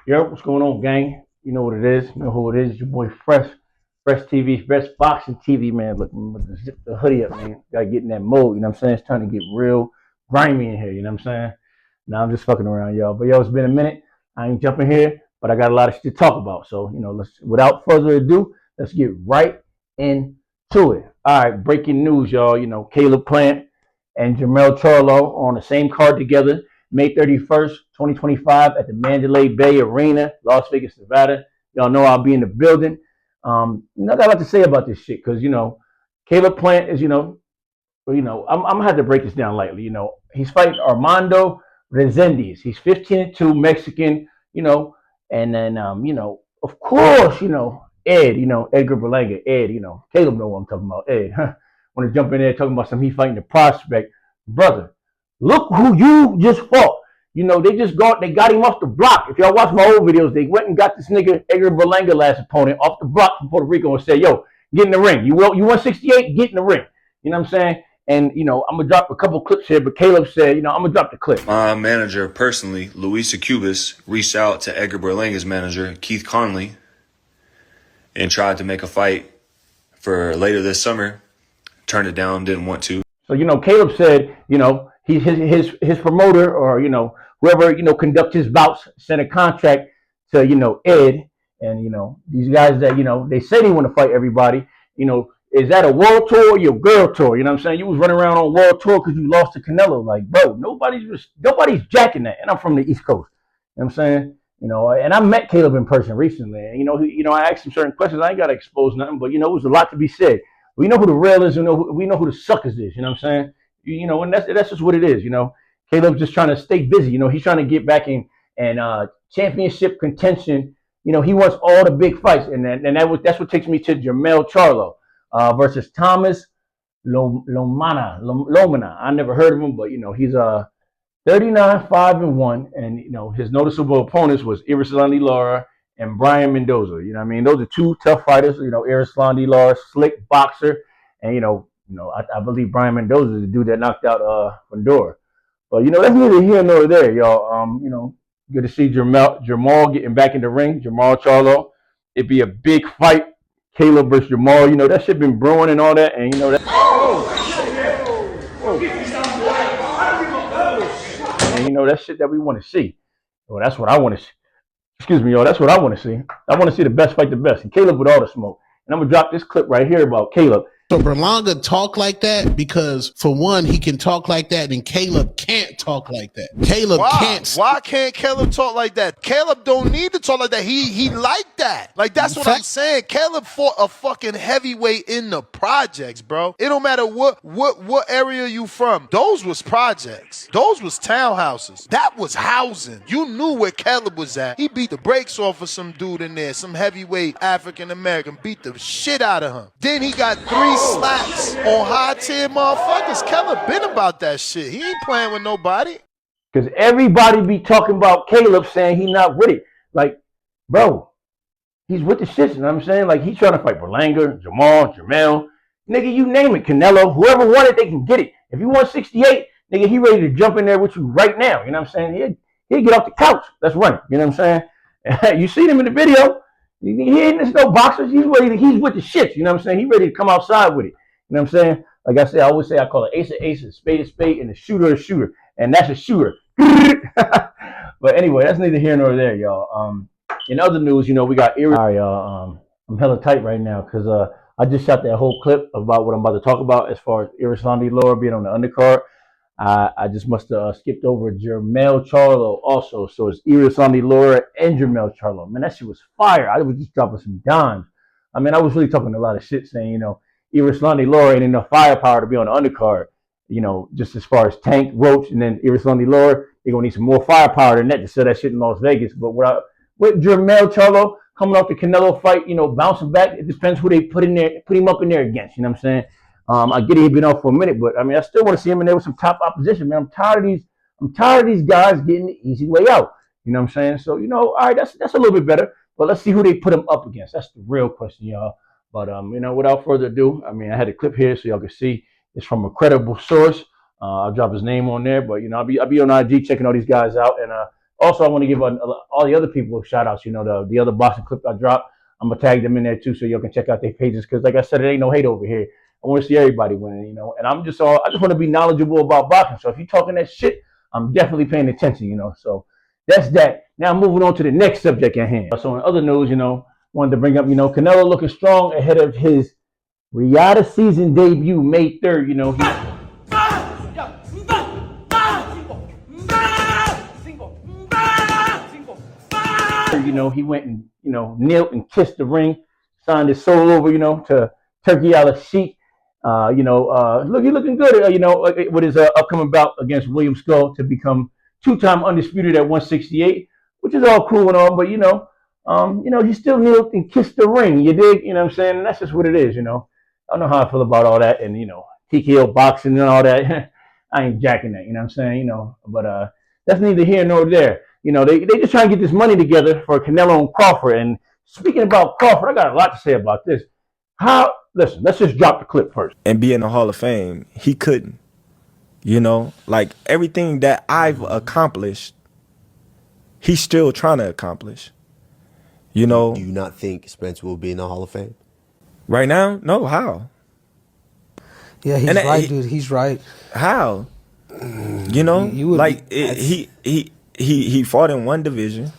Yo, what's going on, gang? You know what it is. You know who it is. Your boy Fresh TV, Fresh Boxing TV, man. Look, zip the hoodie up, man. Gotta get in that mode. You know what I'm saying? It's time to get real grimy in here. You know what I'm saying? Now I'm just fucking around, y'all. But yo, it's been a minute. I ain't jumping here, but I got a lot of shit to talk about. So let's without further ado, let's get right into it. All right, breaking news, y'all. Caleb Plant and Charlo on the same card together. May 31st, 2025 at the Mandalay Bay Arena, Las Vegas, Nevada. Y'all know I'll be in the building. Not got a lot to say about this shit because, Caleb Plant is, I'm going to have to break this down lightly. He's fighting Armando Resendiz. He's 15-2, Mexican, and then, of course, Ed, Edgar Berlanga, Ed, Caleb know what I'm talking about, Ed. Want to jump in there talking about he fighting the prospect. Brother, look who you just fought. They got him off the block. If y'all watch my old videos, they went and got this nigga Edgar Berlanga last opponent off the block from Puerto Rico and said, yo, get in the ring. You 168, get in the ring. You know what I'm saying? And, I'm going to drop a couple clips here, but Caleb said, I'm going to drop the clip. My manager, personally, Luisa Cubas, reached out to Edgar Berlanga's manager, Keith Conley, and tried to make a fight for later this summer. Turned it down, didn't want to. So, Caleb said, his promoter or, whoever, conduct his bouts sent a contract to, Ed and, these guys that, they say they want to fight everybody, is that a world tour or your girl tour? You know what I'm saying? You was running around on world tour because you lost to Canelo. Like, bro, nobody's jacking that. And I'm from the East Coast. You know what I'm saying? And I met Caleb in person recently. And, I asked him certain questions. I ain't got to expose nothing, but, it was a lot to be said. We know who the real is. We know who the suckers is. You know what I'm saying? And that's just what it is. Caleb's just trying to stay busy. He's trying to get back in and championship contention. He wants all the big fights, and that's what takes me to Jermall Charlo versus Thomas Lomana. I never heard of him, but he's 39-5-1, and his noticeable opponents was Erislandy Lara and Brian Mendoza. You know what I mean? Those are two tough fighters. Erislandy Lara, slick boxer, and I believe Brian Mendoza is the dude that knocked out Fundora. But that's neither here nor there, y'all. Good to see Jermall getting back in the ring. Jermall Charlo. It'd be a big fight. Caleb versus Jermall. That shit been brewing and all that, and that. And that shit that we want to see. Well, that's what I want to see. Excuse me, y'all. That's what I want to see. I want to see the best fight the best. And Caleb with all the smoke. And I'm gonna drop this clip right here about Caleb. So Berlanga talk like that because, for one, he can talk like that, and Caleb can't talk like that. Caleb can't. Why can't Caleb talk like that? Caleb don't need to talk like that. He like that. Like, that's what I'm saying. Caleb fought a fucking heavyweight in the projects, bro. It don't matter what area you from. Those was projects. Those was townhouses. That was housing. You knew where Caleb was at. He beat the brakes off of some dude in there, some heavyweight African American, beat the shit out of him. Then he got 3 slaps on high tier motherfuckers. Caleb been about that shit. He ain't playing with nobody. Because everybody be talking about Caleb saying he not with it. Like, bro, he's with the shits. You know what I'm saying? Like, he's trying to fight Berlanga, Jermall. Nigga, you name it. Canelo. Whoever won it, they can get it. If you want 68, nigga, he ready to jump in there with you right now. You know what I'm saying? He'll get off the couch. Let's run it. You know what I'm saying? You seen him in the video. He ain't no boxers. He's with the shits. You know what I'm saying? He's ready to come outside with it. You know what I'm saying? Like I said, I always say I call it ace of aces, spade of spade, and a shooter. And that's a shooter. But anyway, that's neither here nor there, y'all. In other news, we got All right, y'all. I'm hella tight right now because I just shot that whole clip about what I'm about to talk about as far as Erislandy Lara being on the undercard. I just must have skipped over Jermall Charlo also. So it's Erislandy Lara and Jermall Charlo. Man, that shit was fire. I was just dropping some dimes. I mean, I was really talking a lot of shit saying, Erislandy Lara ain't enough firepower to be on the undercard. Just as far as Tank, Roach, and then Erislandy Lara, they're going to need some more firepower than that to sell that shit in Las Vegas. But with Jermall Charlo coming off the Canelo fight, bouncing back, it depends who they put him up in there against. You know what I'm saying? I get it, he's been off for a minute, but I mean, I still want to see him in there with some top opposition, man. I'm tired of these guys getting the easy way out. You know what I'm saying? So, all right, that's a little bit better. But let's see who they put him up against. That's the real question, y'all. But without further ado, I mean, I had a clip here so y'all can see it's from a credible source. I'll drop his name on there, but I'll be on IG checking all these guys out, and Also, I want to give all the other people shout outs. You know, the other boxing clip I dropped, I'm gonna tag them in there too, so y'all can check out their pages. Because, like I said, it ain't no hate over here. I want to see everybody winning. You know, and I just want to be knowledgeable about boxing. So if you're talking that shit, I'm definitely paying attention. You know, so that's that. Now moving on to the next subject at hand. So in other news, you know, wanted to bring up, you know, Canelo looking strong ahead of his Riyadh season debut May 3rd. You know, he went and, you know, knelt and kissed the ring, signed his soul over, you know, to Turkey Al-Sheikh. He's looking good, with his upcoming bout against William Skull to become two-time undisputed at 168, which is all cool and all, but, he still knelt and kissed the ring, you dig? You know what I'm saying? And that's just what it is, you know. I don't know how I feel about all that and, TKO boxing and all that. I ain't jacking that, you know what I'm saying? But that's neither here nor there. You know, they just trying to get this money together for Canelo and Crawford. And speaking about Crawford, I got a lot to say about this. Listen, let's just drop the clip first. And be in the Hall of Fame, he couldn't. You know, like everything that I've accomplished, he's still trying to accomplish. You know. Do you not think Spence will be in the Hall of Fame? Right now? No, how? Yeah, he's right, dude. He's right. How? You know, he fought in one division.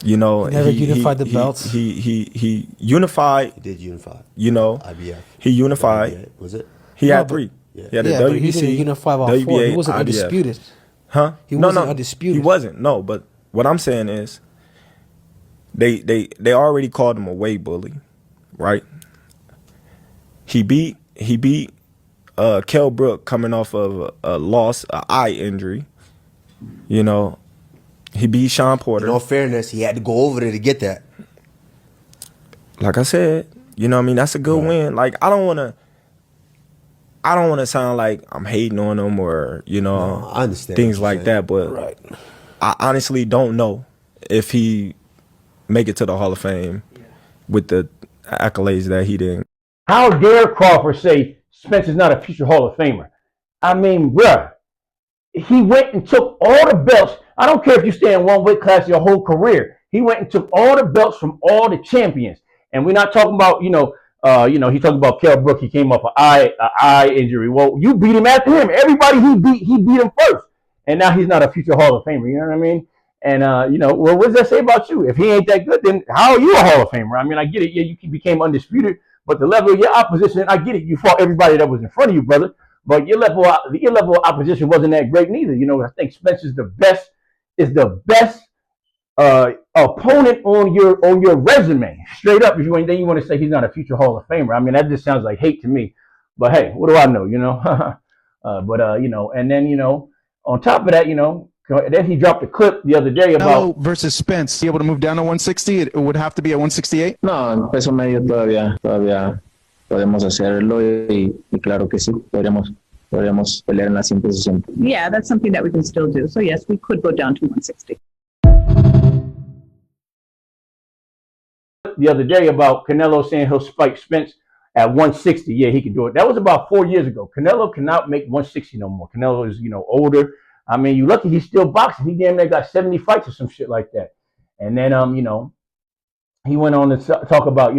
You know, he never unified the belts. He unified. He did unify. You know, IBF. He unified. WBA, was it? He had three. Yeah, the but he WBC, didn't unify all WBA, four. He wasn't IBF. undisputed. Huh? He wasn't undisputed. He wasn't. No, but what I'm saying is, they already called him a weight bully, right? He beat Kell Brook coming off of an eye injury. You know, he beat Sean Porter. In all fairness, he had to go over there to get that. Like I said, you know what I mean? That's a good win. Like, I don't want to sound like I'm hating on him or, I understand things like that, but I honestly don't know if he make it to the Hall of Fame with the accolades that he did. How dare Crawford say Spence is not a future Hall of Famer? I mean, bruh, he went and took all the belts. I don't care if you stay in one weight class your whole career. He went and took all the belts from all the champions. And we're not talking about, he talking about Kell Brook. He came off an eye injury. Well, you beat him after him. Everybody he beat him first. And now he's not a future Hall of Famer. You know what I mean? And, well, what does that say about you? If he ain't that good, then how are you a Hall of Famer? I mean, I get it. Yeah, you became undisputed. But the level of your opposition, I get it. You fought everybody that was in front of you, brother. But your level of opposition wasn't that great neither. You know, I think Spence is the best opponent on your resume. Straight up, then you want to say he's not a future Hall of Famer. I mean, that just sounds like hate to me. But hey, what do I know? And then on top of that, then he dropped a clip the other day about versus Spence. Be able to move down to 160? It would have to be at 168? No, en peso medio todavía podemos hacerlo y claro que sí, podríamos pelear en la 160. Yeah, that's something that we can still do. So yes, we could go down to 160. The other day about Canelo saying he'll spike Spence at 160. Yeah, he can do it. That was about 4 years ago. Canelo cannot make 160 no more. Canelo is, older. I mean, you lucky he's still boxing. He damn near got 70 fights or some shit like that. And then, he went on to talk about,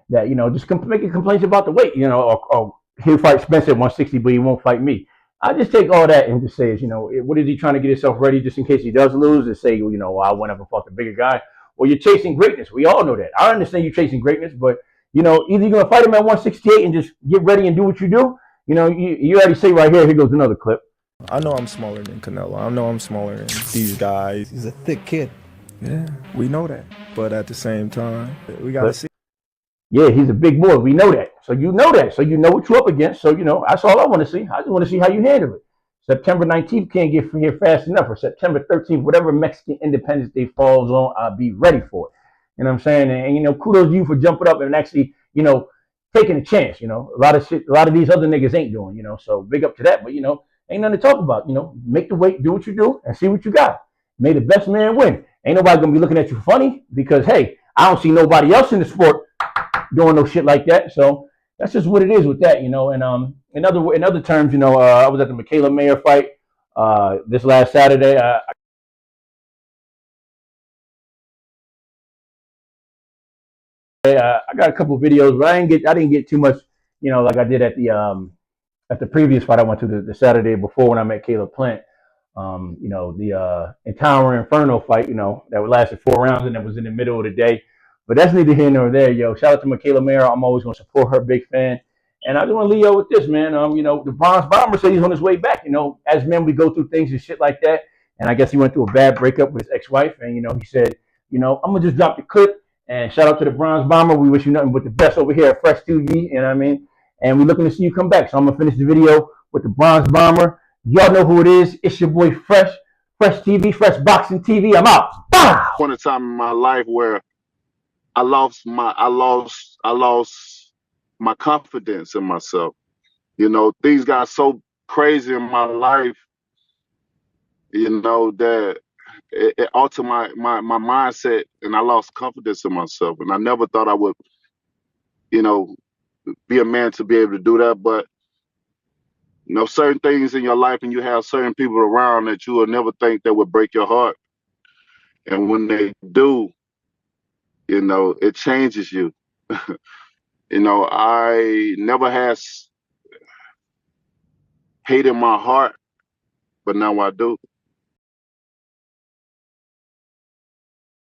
that, just making complaints about the weight, or he'll fight Spence at 160, but he won't fight me. I just take all that and just say, what is he trying to get himself ready just in case he does lose and say, well, I went up and fought the bigger guy. Well, you're chasing greatness. We all know that. I understand you're chasing greatness, but, either you're going to fight him at 168 and just get ready and do what you do. You already say right here goes another clip. I know I'm smaller than Canelo. I know I'm smaller than these guys. He's a thick kid. Yeah, we know that. But at the same time, we got to see. Yeah, he's a big boy. We know that. So you know that. So you know what you're up against. So, that's all I want to see. I just want to see how you handle it. September 19th can't get from here fast enough. Or September 13th, whatever Mexican Independence Day falls on, I'll be ready for it. You know what I'm saying? And kudos to you for jumping up and actually, taking a chance. A lot of these other niggas ain't doing, so big up to that. But, ain't nothing to talk about. Make the weight, do what you do, and see what you got. May the best man win. Ain't nobody gonna be looking at you funny because, hey, I don't see nobody else in the sport doing no shit like that. So that's just what it is with that, And in other terms, I was at the Michaela Mayer fight this last Saturday. I got a couple of videos, but I didn't get too much, like I did at the previous fight I went to the Saturday before when I met Caleb Plant. The Encounter Inferno fight, that lasted 4 rounds and that was in the middle of the day. But that's neither here nor there, yo. Shout out to Michaela Mayer. I'm always going to support her, big fan. And I just want to leave you with this, man. The Bronze Bomber said he's on his way back. As men, we go through things and shit like that. And I guess he went through a bad breakup with his ex-wife. And, he said, I'm going to just drop the clip. And shout out to the Bronze Bomber. We wish you nothing but the best over here at Fresh TV. You know what I mean? And we're looking to see you come back. So I'm going to finish the video with the Bronze Bomber. Y'all know who it is. It's your boy Fresh TV, Fresh Boxing TV. I'm out. Bow! Point in time in my life where I lost my confidence in myself. Things got so crazy in my life, that it altered my mindset, and I lost confidence in myself. And I never thought I would, be a man to be able to do that. But certain things in your life, and you have certain people around that you will never think that would break your heart. And when they do, it changes you. I never had hate in my heart, but now I do.